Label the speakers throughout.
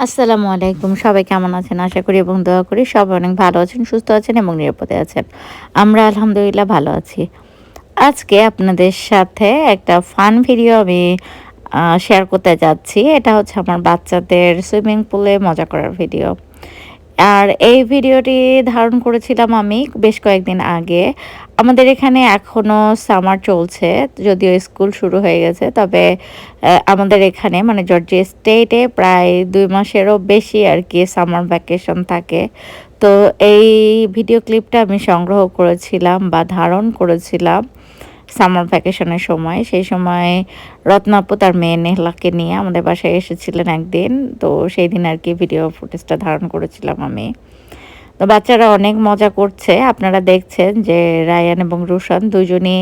Speaker 1: আসসালামু আলাইকুম। সবাই কেমন আছেন? আশা করি এবং দোয়া করি সবাই অনেক ভালো আছেন, সুস্থ আছেন এবং নিরাপদে আছেন। আমরা আলহামদুলিল্লাহ ভালো আছি। আজকে আপনাদের সাথে একটা ফান ভিডিও আমি শেয়ার করতে যাচ্ছি। এটা হচ্ছে আমার বাচ্চাদের সুইমিং পুলে মজা করার ভিডিও। আর এই ভিডিওটি ধারণ করেছিলাম আমি বেশ কয়েকদিন আগে। আমাদের এখানে এখনো সামার চলছে। যদিও স্কুল শুরু হয়ে গেছে। তবে আমাদের এখানে মানে জর্জিয়া স্টেটে প্রায় ২ মাসেরও বেশি আরকি সামার ভ্যাকেশন থাকে। তো এই ভিডিও ক্লিপটা আমি সংগ্রহ করেছিলাম বা ধারণ করেছিলাম সামার ভ্যাকেশনের সময়। সেই সময় রত্না আপু তার মেয়ে নেহলাকে নিয়ে আমাদের বাসায় এসেছিলেন একদিন। তো সেইদিন আরকি ভিডিও ফুটেজটা ধারণ করেছিলাম আমি। তো বাচ্চারা অনেক মজা করছে। আপনারা দেখছেন যে রায়ান এবং রুশান দুজনই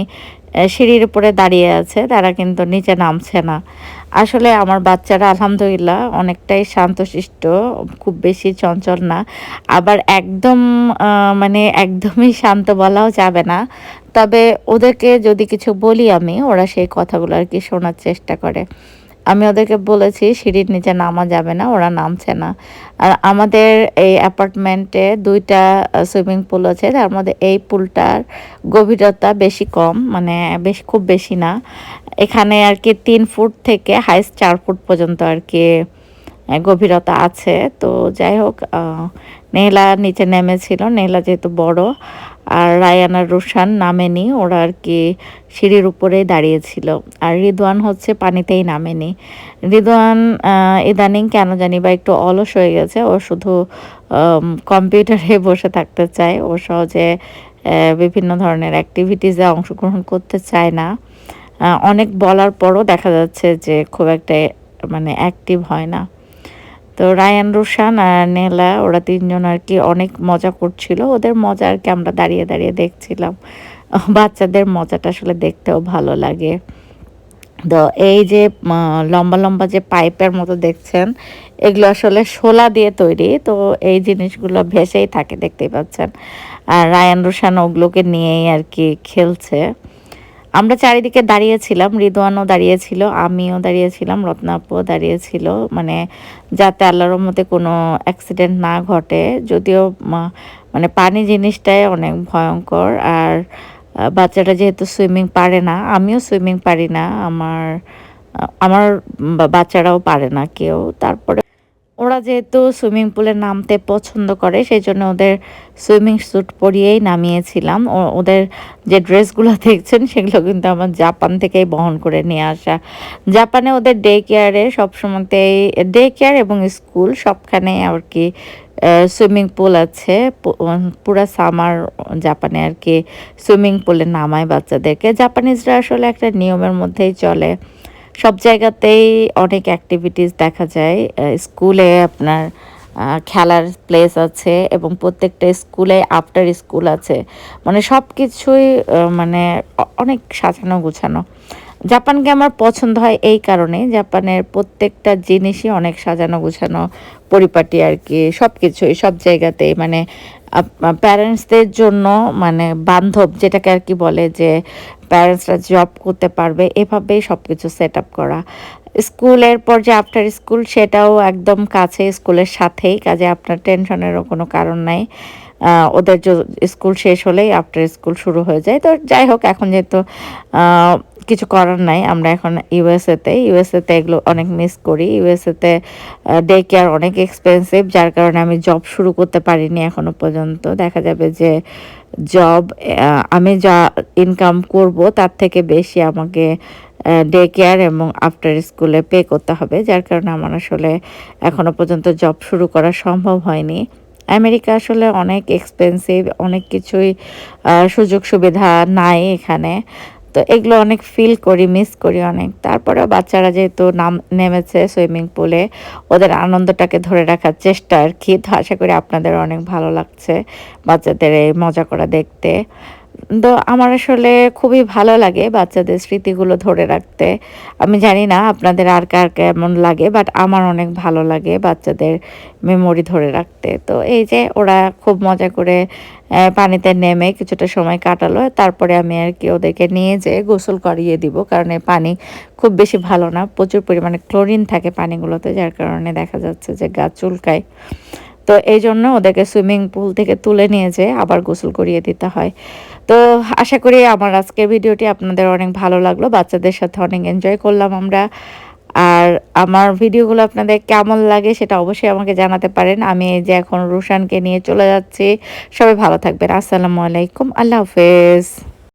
Speaker 1: সিঁড়ির উপরে দাঁড়িয়ে আছে। তারা কিন্তু নিচে নামছে না। আসলে আমার বাচ্চারা আলহামদুলিল্লাহ অনেকটাই শান্তশিষ্ট, খুব বেশি চঞ্চল না। আবার একদম মানে একদমই শান্ত বলাও যাবে না। তবে ওদেরকে যদি কিছু বলি আমি, ওরা সেই কথাগুলো আরকি শোনার চেষ্টা করে। আমি ওদেরকে বলেছি সিঁড়ির নিচে নামা যাবে না, ওরা নামছে না। আর আমাদের এই অ্যাপার্টমেন্টে ২ টা সুইমিং পুল আছে। তার মধ্যে এই পুলটার গভীরতা বেশি কম, মানে খুব বেশি না। এখানে আরকি ৩ ফুট থেকে হাইয়েস্ট ৪ ফুট পর্যন্ত আরকি গভীরতা আছে। তো যাই হোক নেহলা নিচে নেমেছিল। নেহলা যেহেতু বড় আর রায়ান আর রুশান নামেনি। ওরা আরকি সিঁড়ির উপরেই দাঁড়িয়েছিল। আর রিদওয়ান হচ্ছে পানিতেই নামেনি। রিদওয়ান ইদানিং কেন জানি বা একটু অলস হয়ে গেছে। ও শুধু কম্পিউটারে বসে থাকতে চায়। ও সহজে বিভিন্ন ধরনের অ্যাক্টিভিটিসে অংশগ্রহণ করতে চায় না। অনেক বলার পরও দেখা যাচ্ছে যে খুব একটা মানে অ্যাক্টিভ হয় না। তো রায়ান, রুশান আর নেহলা ওরা ৩ জন আরকি অনেক মজা করছিল। ওদের মজা আরকি আমরা দাঁড়িয়ে, দাঁড়িয়ে দেখছিলাম। বাচ্চাদের মজাটা আসলে দেখতেও ভালো লাগে। তো এই যে লম্বা, লম্বা যে পাইপের মতো দেখছেন, এগুলো আসলে শোলা দিয়ে তৈরি। তো এই জিনিসগুলো ভেসেই থাকে দেখতেই পাচ্ছেন। আর রায়ান, রুশান ওগুলোকে নিয়েই আরকি খেলছে। আমরা চারিদিকে দাঁড়িয়েছিলাম। রিদওয়ানও দাঁড়িয়েছিল, আমিও দাঁড়িয়েছিলাম, রত্না আপুও দাঁড়িয়েছিল। মানে যাতে আল্লাহর রহমতে কোনো অ্যাক্সিডেন্ট না ঘটে। যদিও মানে পানি জিনিসটাই অনেক ভয়ংকর। আর বাচ্চাটা যেহেতু সুইমিং পারে না, আমিও সুইমিং পারি না। আমার বাচ্চারাও পারে না কেউ। তারপরে ওরা যেহেতু সুইমিং পুলে নামতে পছন্দ করে সেজন্য ওদের সুইমিং স্যুট পরিয়েই নামিয়েছিলাম। ওদের যে ড্রেসগুলো দেখছেন সেগুলো কিন্তু আমার জাপান থেকেই বহন করে নিয়ে আসা। জাপানে ওদের ডে কেয়ারে সবসময়তেই ডে কেয়ার এবং স্কুল সবখানেই আর কি সুইমিং পুল আছে। পুরা সামার জাপানে আর কি সুইমিং পুলে নামায় বাচ্চাদেরকে। জাপানিজরা আসলে একটা নিয়মের মধ্যেই চলে। সব জায়গাতেই অনেক অ্যাক্টিভিটিস দেখা যায়। স্কুলে আপনার খেলার প্লেস আছে এবং প্রত্যেকটা স্কুলে আফটার স্কুল আছে। মানে সবকিছুই মানে অনেক সাজানো গোছানো। জাপানকে আমার পছন্দ হয় এই কারণেই, জাপানের প্রত্যেকটা জিনিসই অনেক সাজানো গোছানো, পরিপাটি আরকি। সবকিছুই সব জায়গাতেই মানে প্যারেন্টসদের জন্য মানে বান্ধব যেটাকে আরকি বলে যে প্যারেন্টসরা জব করতে পারবে এভাবেই সবকিছু সেট আপ করা। স্কুলের পর যে আফটার স্কুল সেটাও একদম কাছে স্কুলের সাথেই, কাজে আপনার টেনশনেরও কোনো কারণ নাই। ওদের স্কুল শেষ হলেই আফটার স্কুল শুরু হয়ে যায়। তো যাই হোক এখন যেহেতু কিছু করার নাই, আমরা এখন ইউএসএতে এগুলো অনেক মিস করি। ইউএসএতে ডে কেয়ার অনেক এক্সপেন্সিভ, যার কারণে আমি জব শুরু করতে পারিনি এখনো পর্যন্ত। দেখা যাবে যে জব আমি যা ইনকাম করব তার থেকে বেশি আমাকে ডে কেয়ার এবং আফটার স্কুলে পে করতে হবে, যার কারণে আমার আসলে এখনো পর্যন্ত জব শুরু করা সম্ভব হয়নি। আমেরিকা আসলে অনেক এক্সপেন্সিভ, অনেক কিছুই সুযোগ সুবিধা নাই এখানে। তো এগুলো অনেক ফিল করি, মিস করি অনেক। তারপরেও বাচ্চারা যেহেতু নেমেছে সুইমিং পুলে, ওদের আনন্দটাকে ধরে রাখার চেষ্টা আরকি। তো আশা করি আপনাদের অনেক ভালো লাগছে বাচ্চাদের এই মজা করা দেখতে। তো আমার আসলে খুবই ভালো লাগে বাচ্চাদের স্মৃতিগুলো ধরে রাখতে। আমি জানি না আপনাদের আর কার কেমন লাগে, বাট আমার অনেক ভালো লাগে বাচ্চাদের মেমোরি ধরে রাখতে। তো এই যে ওরা খুব মজা করে পানিতে নেমে কিছুটা সময় কাটালো। তারপরে আমি আর কি ওদেরকে নিয়ে যেয়ে গোসল করিয়ে দিব। কারণ এই পানি খুব বেশি ভালো না। প্রচুর পরিমাণে ক্লোরিন থাকে পানিগুলোতে, যার কারণে দেখা যাচ্ছে যে গা চুলকায়। তো এইজন্য ওদেরকে সুইমিং পুল থেকে তুলে নিয়ে যেয়ে আবার গোসল করিয়ে দিতে হয়। তো আশা করি আমার আজকের ভিডিওটি আপনাদের অনেক ভালো লাগলো। বাচ্চাদের সাথে অনেক এনজয় করলাম আমরা। আর আমার ভিডিওগুলো আপনাদের কেমন লাগে সেটা অবশ্যই আমাকে জানাতে পারেন। আমি এই যে এখন রুশানকে নিয়ে চলে যাচ্ছি। সবাই ভালো থাকবেন। আসসালামু আলাইকুম। আল্লাহ হাফেজ।